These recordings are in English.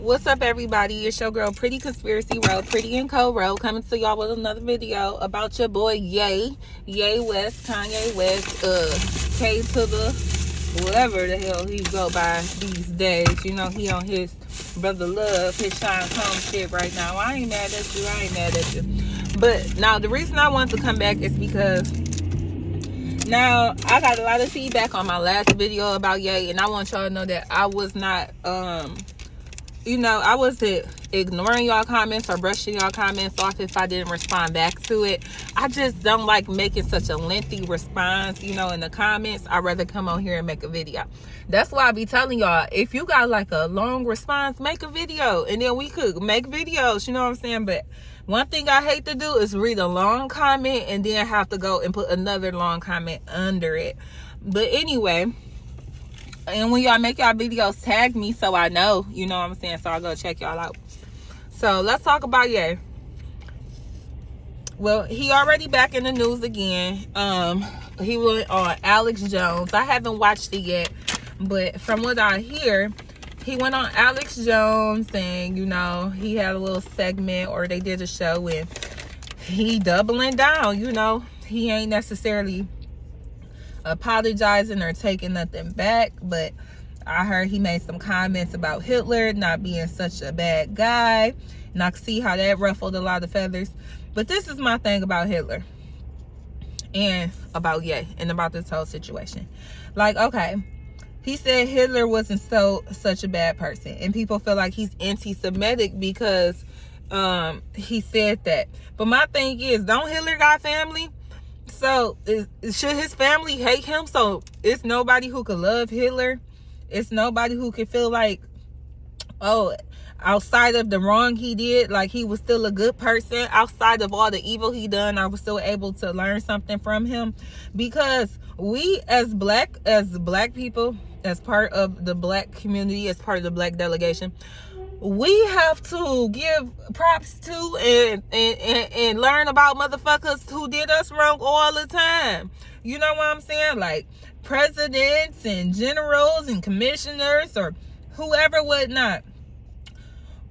What's up, everybody? It's your girl, Pretty Conspiracy Road, Pretty and Co Road, coming to y'all with another video about your boy Ye West, Kanye West, K to the whatever the hell he go by these days. You know, he on his Brother Love, his Shine Come shit right now. I ain't mad at you. But now the reason I wanted to come back is because now I got a lot of feedback on my last video about Ye, and I want y'all to know that I was not I wasn't ignoring y'all comments or brushing y'all comments off if I didn't respond back to it. I just don't like making such a lengthy response, in the comments. I'd rather come on here and make a video. That's why I be telling y'all, if you got like a long response, make a video, and then we could make videos, you know what I'm saying? But one thing I hate to do is read a long comment and then have to go and put another long comment under it. But anyway, and when y'all make y'all videos, tag me so I know, you know what I'm saying? So I'll go check y'all out. So let's talk about Ye. Well, he already back in the news again. He went on Alex Jones. I haven't watched it yet, but from what I hear, he went on Alex Jones and, he had a little segment, or they did a show, and he doubling down, He ain't necessarily apologizing or taking nothing back, but I heard he made some comments about Hitler not being such a bad guy, and I can see how that ruffled a lot of feathers. But this is my thing about Hitler and about Ye and about this whole situation. Like, okay, he said Hitler wasn't such a bad person, and people feel like he's anti-Semitic because he said that. But my thing is, don't Hitler got family? So should his family hate him? So it's nobody who could love Hitler. It's nobody who could feel like, oh, outside of the wrong he did, like he was still a good person. Outside of all the evil he done, I was still able to learn something from him. Because we as black people, as part of the black community, as part of the black delegation, we have to give props to and learn about motherfuckers who did us wrong all the time. You know what I'm saying? Like presidents and generals and commissioners or whoever, whatnot.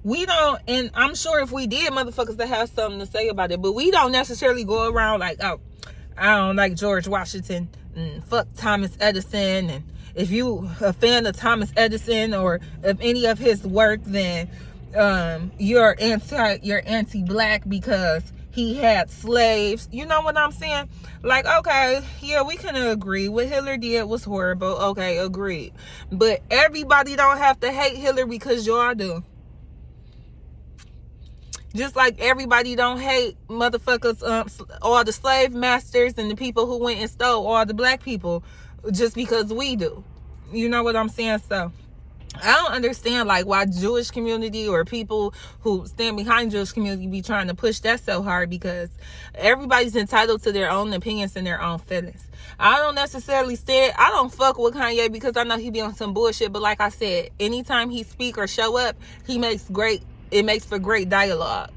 We don't, and I'm sure if we did, motherfuckers that have something to say about it, but we don't necessarily go around like, oh, I don't like George Washington and fuck Thomas Edison. And if you a fan of Thomas Edison or of any of his work, then you're anti-black because he had slaves. You know what I'm saying? Like, okay, yeah, we can agree what Hitler did was horrible. Okay, agreed. But everybody don't have to hate Hitler because y'all do. Just like everybody don't hate motherfuckers, all the slave masters and the people who went and stole all the black people just because we do. You know what I'm saying? So I don't understand like why Jewish community or people who stand behind Jewish community be trying to push that so hard, because everybody's entitled to their own opinions and their own feelings. I don't necessarily I don't fuck with Kanye because I know he be on some bullshit, but like I said, anytime he speak or show up, it makes for great dialogue.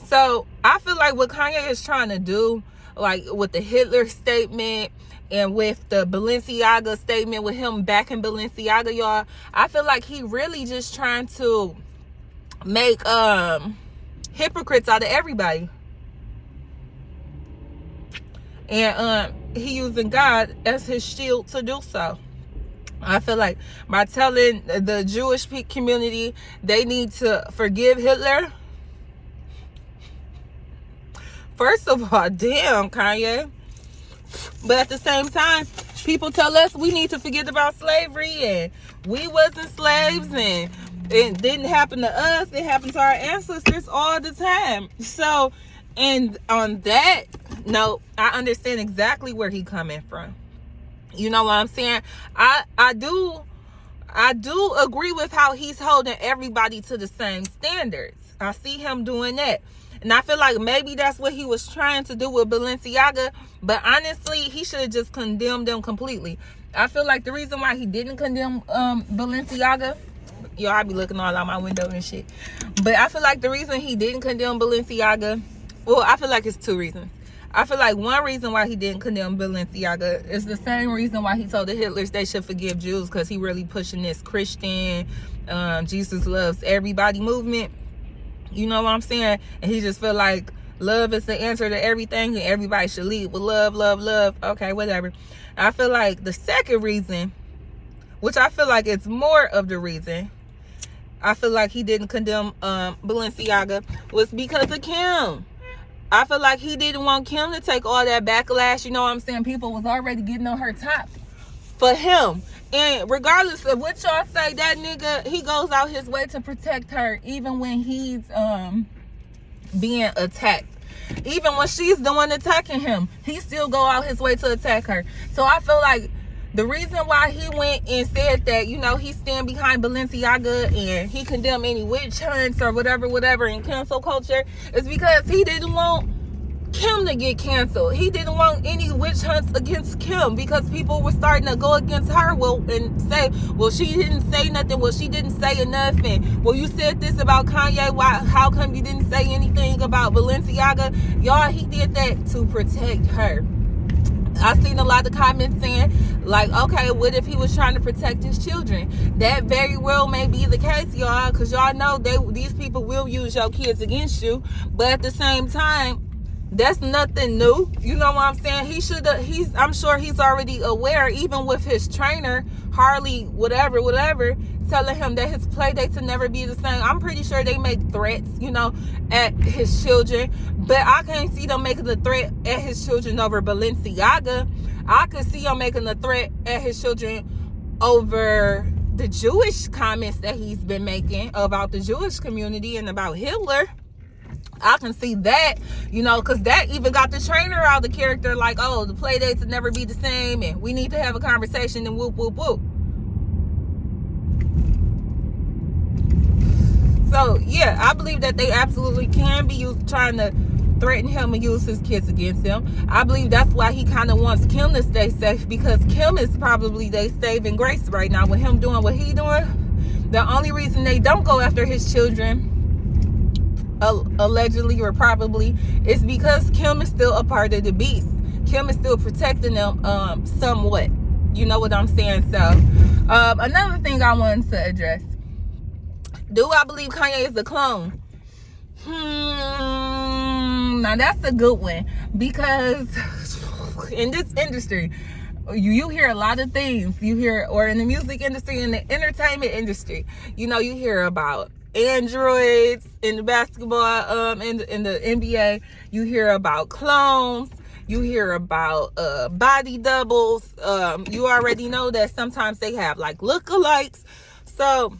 So I feel like what Kanye is trying to do, like with the Hitler statement and with the Balenciaga statement, with him backing Balenciaga, y'all, I feel like he really just trying to make hypocrites out of everybody. And he using God as his shield to do so. I feel like by telling the Jewish community they need to forgive Hitler. First of all, damn, Kanye. But at the same time, people tell us we need to forget about slavery and we wasn't slaves and it didn't happen to us. It happened to our ancestors all the time. So, and on that note, I understand exactly where he coming from. You know what I'm saying? I do agree with how he's holding everybody to the same standards. I see him doing that. And I feel like maybe that's what he was trying to do with Balenciaga. But honestly, he should have just condemned them completely. I feel like the reason why he didn't condemn Balenciaga, I be looking all out my window and shit. But I feel like the reason he didn't condemn Balenciaga, well, I feel like it's two reasons. I feel like one reason why he didn't condemn Balenciaga is the same reason why he told the Hitlers they should forgive Jews, because he really pushing this Christian, Jesus loves everybody movement. You know what I'm saying? And he just feel like love is the answer to everything, and everybody should lead with love, love, love. Okay, whatever. I feel like the second reason, which I feel like it's more of the reason I feel like he didn't condemn Balenciaga, was because of Kim. I feel like he didn't want Kim to take all that backlash. You know what I'm saying? People was already getting on her top for him. And regardless of what y'all say, that nigga, he goes out his way to protect her, even when he's being attacked. Even when she's the one attacking him, he still go out his way to attack her. So I feel like the reason why he went and said that, you know, he stand behind Balenciaga and he condemned any witch hunts or whatever in cancel culture is because he didn't want Kim to get canceled. He didn't want any witch hunts against Kim, because people were starting to go against her, and say, well, she didn't say nothing, well, she didn't say enough, and well, you said this about Kanye, how come you didn't say anything about Balenciaga? Y'all, he did that to protect her. I've seen a lot of comments saying, like, okay, what if he was trying to protect his children? That very well may be the case, y'all, because y'all know these people will use your kids against you. But at the same time, that's nothing new. You know what I'm saying? I'm sure he's already aware, even with his trainer, Harley, whatever, telling him that his play dates will never be the same. I'm pretty sure they make threats, you know, at his children. But I can't see them making a threat at his children over Balenciaga. I could see him making a threat at his children over the Jewish comments that he's been making about the Jewish community and about Hitler. I can see that, you know, because that even got the trainer out of the character, like, oh, the play dates will never be the same, and we need to have a conversation, and whoop, whoop, whoop. So, yeah, I believe that they absolutely can be trying to threaten him and use his kids against him. I believe that's why he kind of wants Kim to stay safe, because Kim is probably their saving grace right now with him doing what he doing. The only reason they don't go after his children, allegedly or probably, is because Kim is still a part of the beast. Kim is still protecting them somewhat. You know what I'm saying? So another thing I wanted to address, do I believe Kanye is a clone? Now that's a good one, because in this industry you hear a lot of things. You hear, or in the music industry, in the entertainment industry, you know, you hear about androids in the basketball, in the NBA. You hear about clones. You hear about body doubles. You already know that sometimes they have like lookalikes. So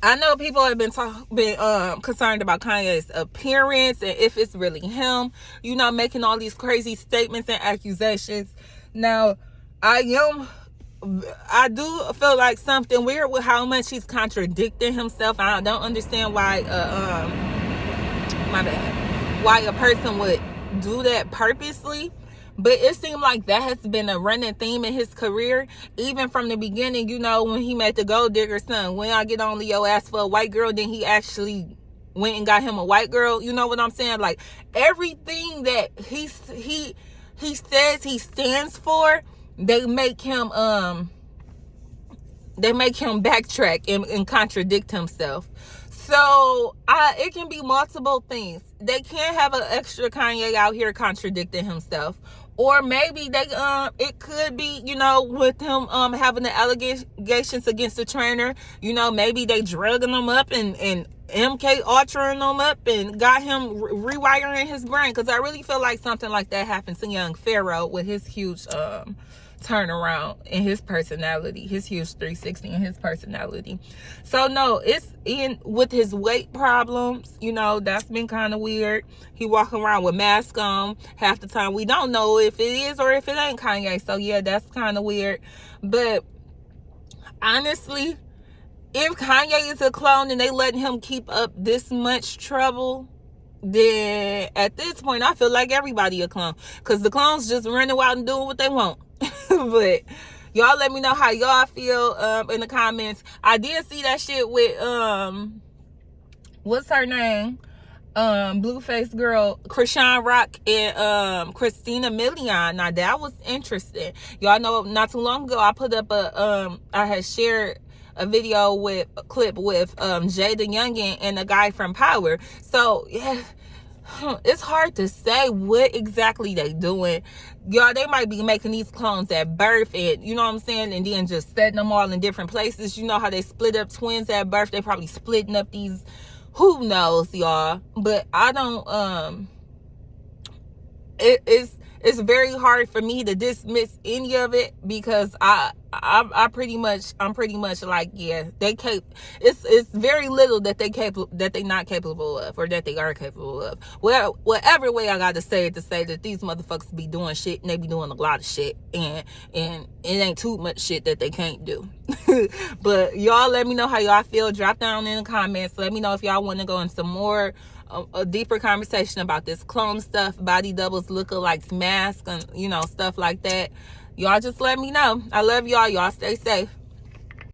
I know people have been concerned about Kanye's appearance and if it's really him, you know, making all these crazy statements and accusations. Now, I do feel like something weird with how much he's contradicting himself. I don't understand why why a person would do that purposely. But it seemed like that has been a running theme in his career, even from the beginning. You know, when he made the Gold Digger song, when I get on Leo asked for a white girl, then he actually went and got him a white girl. You know what I'm saying? Like, everything that he says he stands for, they make him backtrack and contradict himself. So it can be multiple things. They can't have an extra Kanye out here contradicting himself. Or maybe it could be, you know, with him having the allegations against the trainer, you know, maybe they drugging him up and MK Ultraing him up and got him rewiring his brain. Because I really feel like something like that happened to young Pharaoh with his huge turnaround in his personality, his huge 360 in his personality. So no, it's in with his weight problems, you know, that's been kind of weird. He walking around with mask on half the time. We don't know if it is or if it ain't Kanye. So yeah, that's kind of weird. But honestly, if Kanye is a clone and they letting him keep up this much trouble, then at this point I feel like everybody a clone, because the clones just running wild and doing what they want. But y'all let me know how y'all feel in the comments. I did see that shit with what's her name, Blueface girl Krishan Rock and Christina Milian. Now that was interesting. Y'all know not too long ago I put up I had shared a video with a clip with Jada Youngin and a guy from Power. So yeah, it's hard to say what exactly they doing. Y'all, they might be making these clones at birth, and you know what I'm saying, and then just setting them all in different places. You know how they split up twins at birth? They probably splitting up these, who knows, y'all. But I don't it's very hard for me to dismiss any of it, because I'm pretty much like, yeah, it's very little that they not capable of, or that they are capable of. Well, whatever way I got to say it, to say that these motherfuckers be doing shit, and they be doing a lot of shit, and it ain't too much shit that they can't do. But y'all, let me know how y'all feel. Drop down in the comments. Let me know if y'all want to go into more a deeper conversation about this clone stuff, body doubles, lookalikes, masks, and stuff like that. Y'all just let me know. I love y'all. Y'all stay safe.